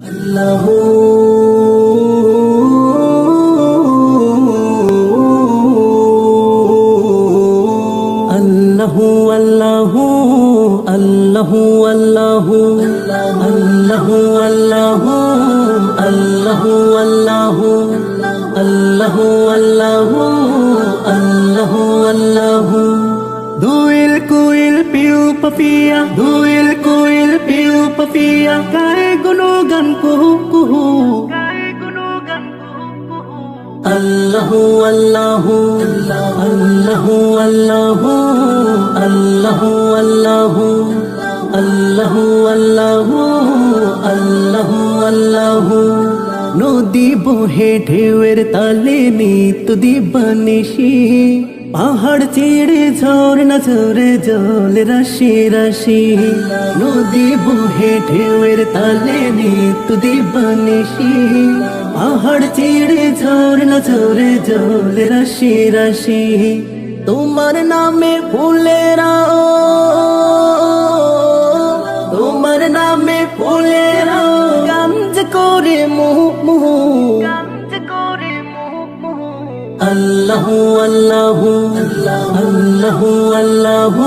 আল্লাহু আল্লাহু আল্লাহু আল্লাহু আল্লাহু আল্লাহু আল্লাহু আল্লাহু আল্লাহু আল্লাহু আল্লাহু আল্লাহু আল্লাহু দুইল কুইল পিউ পাপিয়া দুইল কুইল পিউ পাপিয়া গায়ে গুনগান কুহু কুহু আল্লাহু আল্লাহু আল্লাহু আল্লাহু আল্লাহু আল্লাহু আল্লাহু আল্লাহু আল্লাহু আল্লাহু নদী বহে ঢেউয়ের তালে নিত দিবানিশি পাহাড় চিড়ে ঝর্ণা ঝরে জল রাশি রাশি নদী বহে ঢেউয়ের তালে নিত দিবানিশি পাহাড় চিড়ে ঝর্ণা ঝরে জল রাশি রাশি তোমার নামে ফুলেরা তোমার নামে ফুলেরা গামজ করে মুহ মুহ আল্লাহু আল্লাহু আল্লাহু আল্লাহু